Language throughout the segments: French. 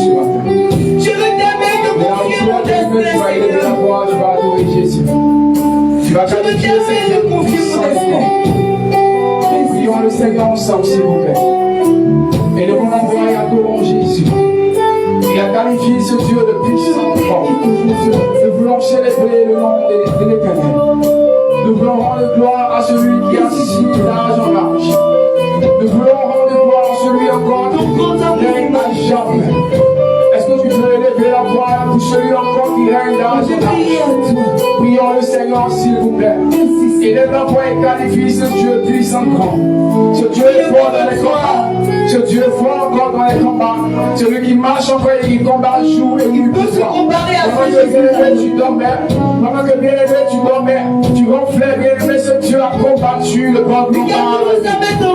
ce matin. Je veux t'aimer, te confier mon destin. Tu vas élever la voix, tu vas adorer Jésus. Tu vas qualifier Seigneur pour Saint-Nom. Prions le Seigneur ensemble, s'il vous plaît. Et nous voulons voir et adorons Jésus. Il a qualifié ce Dieu de puissant fort. Nous voulons célébrer le nom de l'Éternel. Nous voulons rendre gloire à celui qui a assis d'âge en âge. Nous voulons rendre gloire à celui encore qui règne à jamais. Est-ce que tu peux élever la voix pour celui encore qui règne d'âge en âge? Prions le Seigneur, s'il vous plaît. Élève la voix et qualifie ce Dieu puissant grand. Ce Dieu est fort dans les combats. Ce Dieu est fort encore dans les combats. Celui qui marche encore et qui combat jour et nuit pour toi. Pendant que bien-aimé tu dormais, pendant que bien-aimé tu dormais, tu ronflais, bien-aimé, ce Dieu a combattu le bon combat.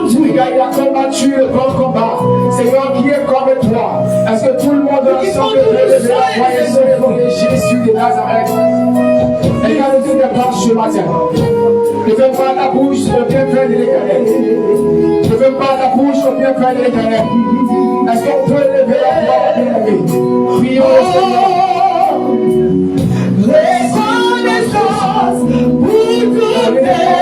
Il a combattu le bon combat. Seigneur, qui est comme toi? Est-ce que tout le monde ensemble peut lever la voix et célébrer Jésus de Nazareth? Égalité des marches ce matin. Ne fais pas ta bouche le bienfait de l'Éternel. Ne fais pas ta bouche le bienfait de l'Éternel. Est-ce qu'on peut lever la voix bien-aimé? Prions le Seigneur. Reconnaissance pour toutes tes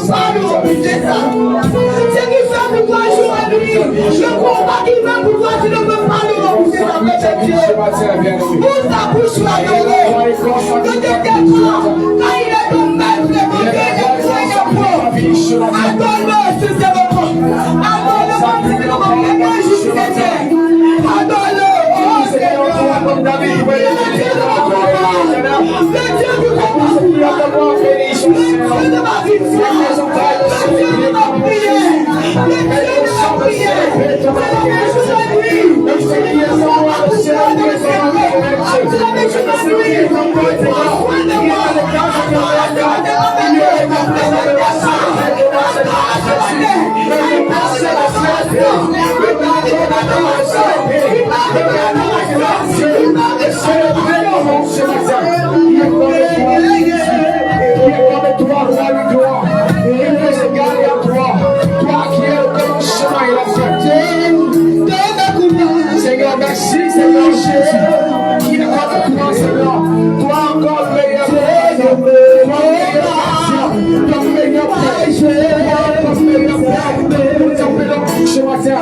pas nous refuser ça. Ce qui fait pour toi jour et nuit, le combat qui fait pour toi, tu ne peux pas nous refuser ça, Père Dieu. Ouvre ta bouche pour adorer. Que tu t'écrans, quand il est ton maître, le bon Dieu, il est toi, il est bon. Adore-le, c'est ce moment. Adore-le, c'est le moment. Adore-le, oh Seigneur. Le Dieu du combat. Le Dieu de ma victoire. Le Dieu de ma prière. Le Dieu de ma prière. C'est la même chose à lui. Seigneur, merci, Seigneur Jésus, qui est contre toi, Seigneur. Toi encore le meilleur, toi le meilleur praise, toi le meilleur praise, nous t'appelons ce matin.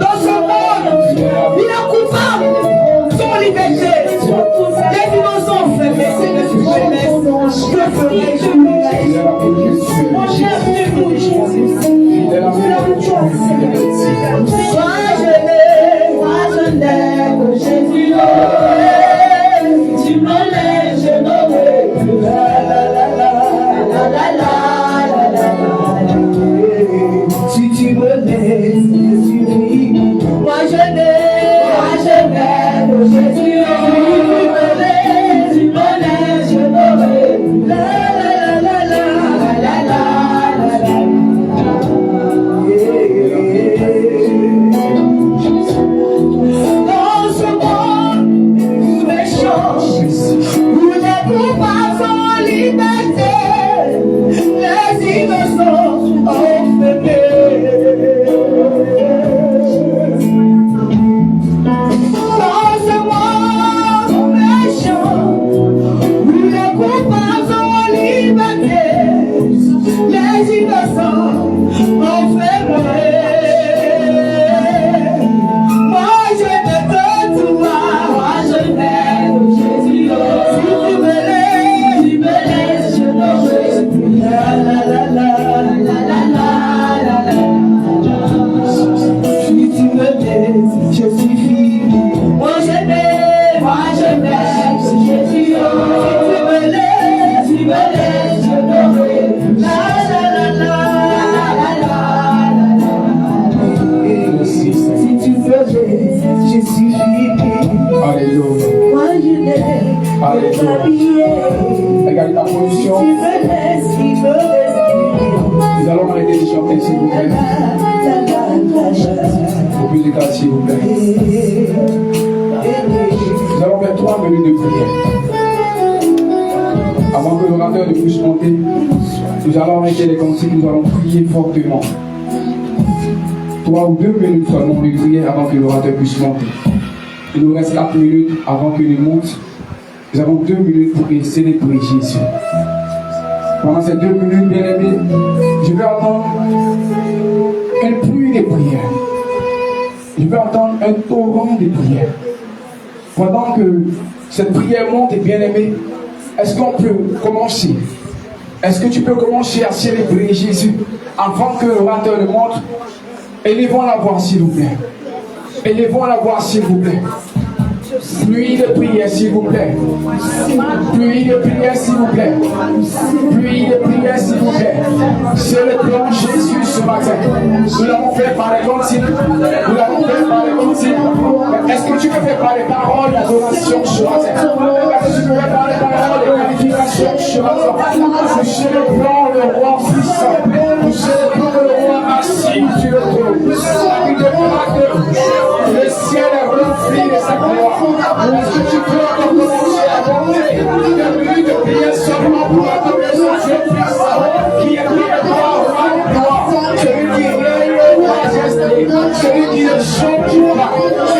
Dans ce monde, il est coupable, son liberté. Les innocents fermés, je ferai Fidèle à tout que tu es. Mon chef de nous, Jésus. Fidèle à tout que tu es. Moi je l'ai, moi je l'aime, Jésus. Tu me lèves, je n'aurai plus. La la la la la la la la. Si tu me laisses, je suis. Moi je l'aime, Jésus. Tu me laisses, je n'aurai plus. La la la la la la la la. Dans ce monde méchant, où les coupables sont en liberté, les innocents enfermés. Dans ce monde méchant, où les coupables sont en liberté, les innocents enfermés. Moi je te donne toi, moi je t'aime, Jésus. Si tu me laisses, je n'aurai plus. La la la la la la la la. Si tu me laisses, je suis fini. Moi je t'aime, Jésus. Si tu me laisses, je n'aurai plus. La la la la la la la. Si tu me laisses, je suis fini. Alléluia. Moi je t'aime, Regardez ta position. tu me laisses, Nous allons arrêter de chanter, s'il vous plaît. Au musical, s'il vous plaît. Nous allons faire 3 minutes de prière. Avant que l'orateur ne puisse monter, nous allons arrêter les consignes, nous allons prier fortement. 3 ou 2 minutes seulement de prière avant que l'orateur puisse monter. Il nous reste 4 minutes avant qu'il monte. Nous avons 2 minutes pour célébrer Jésus. Pendant ces 2 minutes, bien aimés, je vais entendre une pluie de prières. Je vais entendre un torrent de prières. Pendant que cette prière monte, bien aimé, est-ce qu'on peut commencer? Est-ce que tu peux commencer à célébrer Jésus avant que l'orateur ne monte? Élevons la voix, s'il vous plaît. Élevons la voix, s'il vous plaît. Pluie de prière, s'il vous plaît. Pluie de prière, s'il vous plaît. Pluie de prière, s'il vous plaît. Célébrons Jésus ce matin. Nous l'avons fait par les consignes. Nous l'avons fait par les consignes. Est-ce que tu peux faire par les paroles d'adoration ce matin? Est-ce que tu peux faire par les paroles de qualification ce matin? Nous célébrons le roi puissant. Nous célébrons le roi assis sur le trône. Il déclare que le ciel est rempli de sa gloire. Est-ce que tu peux encore commencer à monter une minute de prière seulement pour adorer ce Dieu puissant qui est pris de gloire en gloire, celui qui règne en majesté, celui qui ne change pas,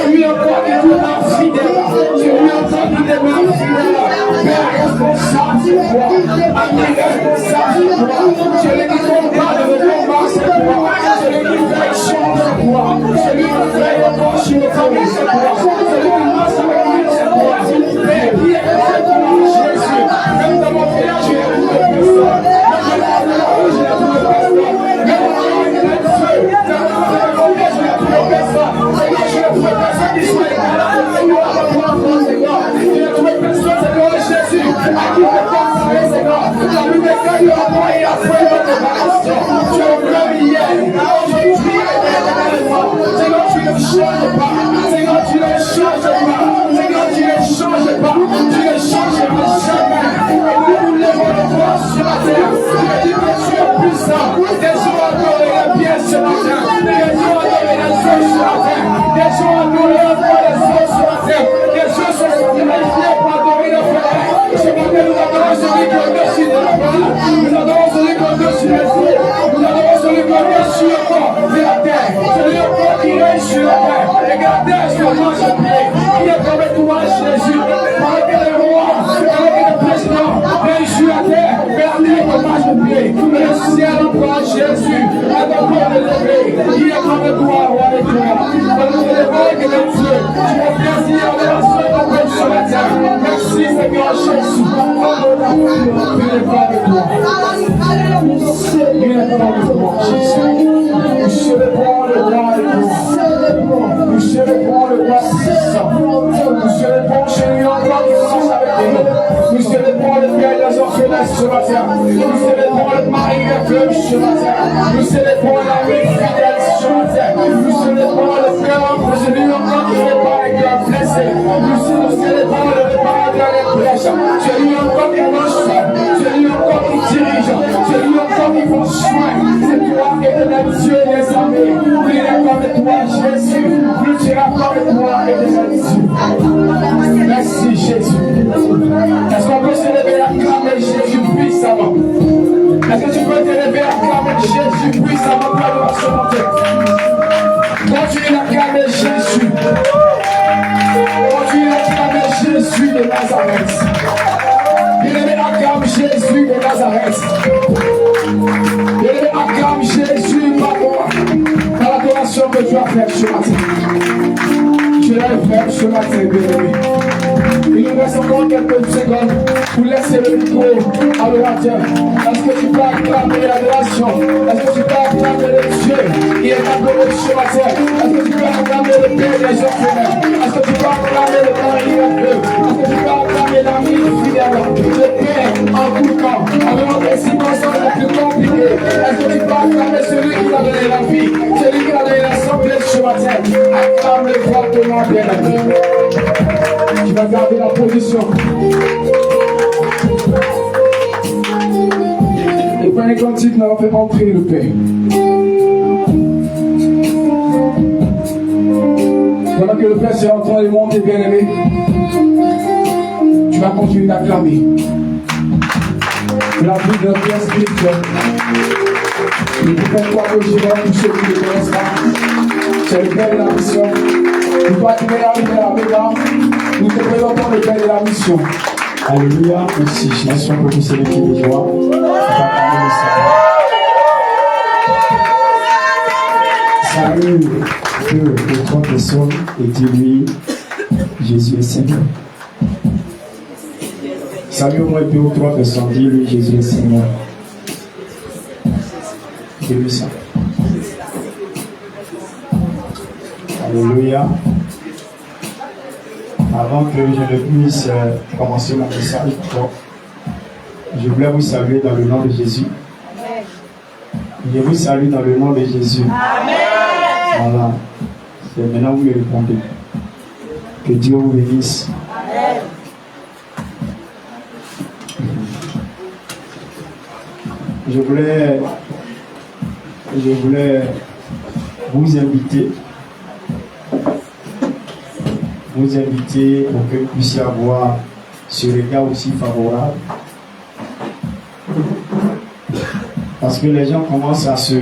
celui encore qui demeure fidèle, celui encore qui demeure fidèle, Père responsable de toi, ami responsable de toi, celui qui combat le combat c'est toi, celui qui fait change c'est toi, celui qui fait encore sur le famille c'est toi, celui qui marche avec lui c'est toi, Père qui est Jésus, même dans mon village il y a beaucoup de personnes, même dans mon village il y a beaucoup de personnes, même dans mon village il y a beaucoup de feu, même dans mon village il y a beaucoup de personnes, Seigneur je ne trouve personne qui soit égalable, Seigneur à mon enfant Seigneur, je ne trouve personne Seigneur Jésus, à qui je peux parler Seigneur, la vie de Dieu il a moi et après notre préparation, tu es le premier hier, aujourd'hui et éternellement, Seigneur tu ne changes pas, Seigneur tu ne changes pas, Seigneur tu ne changes pas, tu ne changeras jamais, et nous lèvons le doigt sur la terre, tu dis que tu es puissant, des jours adorés les pieds ce matin, des jours adorés les yeux sur la terre, des jours adorés encore les yeux sur la terre, des jours sont sanctifiés pour adorer le Père. Ce matin nous adorons celui qui est au-dessus de la parole, nous adorons celui qui est au-dessus des cieux, nous adorons celui qui est au-dessus encore de la terre, celui encore qui règne sur la terre, et que la terre soit marche à pied, qui est comme toi Jésus, par que les rois, par que les présidents règnent sur la terre, mais la terre soit marche à pied, et le ciel encore Jésus, est encore élevé, qui est comme toi, roi et toi, dans le élevage de Dieu, tu es plaisir de la seule de ce matin, merci Seigneur Jésus, Nous célébrons l'amour fidèle sur la terre. Nous célébrons le cœur celui encore qui n'est pas les cœurs blessés. Nous célébrons le réparateur des brèches. Celui encore qui mange, celui encore qui dirige, celui encore qui prend soin. C'est toi, éternel Dieu des armées. Plus il est comme toi, Jésus. Plus tu es comme toi, éternel Dieu. Merci, Jésus. Est-ce qu'on peut se lever et acclamer Jésus puissamment? Est-ce que tu peux te lever et acclamer Jésus puissamment pour l'adoration montée? Continue d'acclamer Jésus. Continue d'acclamer Jésus de Nazareth. Bien-aimé, acclame Jésus de Nazareth. Bien-aimé, acclame Jésus par l'adoration que tu as faite ce matin. Tu l'as fait ce matin, bien-aimé. Il nous reste encore quelques secondes pour laisser le micro à l'orateur. Est-ce que tu peux acclamer l'adoration? Est-ce que tu peux acclamer le Dieu qui est adoré ce matin? Est-ce que tu peux acclamer le Père des orphelins? Est-ce que tu peux acclamer le mari un peu? Est-ce que tu peux acclamer l'ami fidèle? Le Père en tout temps, avec les circonstances les plus compliquées. Est-ce que tu peux acclamer celui qui t'a donné la vie, celui qui t'a donné la santé ce matin? Acclame-le fortement, bien-aimé. Tu vas garder la position. Et prenez cantique, nous allons faire entrer le Père. Pendant que le Père est en train de monter, bien aimé, tu vas continuer d'acclamer. La vie de notre Père spirituel. Il vous fait quoi que je vais pour ceux qui ne le connaissent pas. C'est le Père de la mission. Nous doit arriver à la méga. Nous te présentons le Père de la mission. Alléluia. Merci. Merci pour tous ceux qui les joie. Salut 2 ou 3 personnes et dis-lui Jésus est Seigneur. Salut au moins 2 ou 3 personnes, dis-lui Jésus est Seigneur. Dis-lui ça. Alléluia. Avant que je ne puisse commencer mon message, je voulais vous saluer dans le nom de Jésus. Je vous salue dans le nom de Jésus. Amen. Voilà. C'est maintenant vous me répondez. Que Dieu vous bénisse. Amen. Je voulais vous inviter pour que vous puissiez avoir ce regard aussi favorable. Parce que les gens commencent à se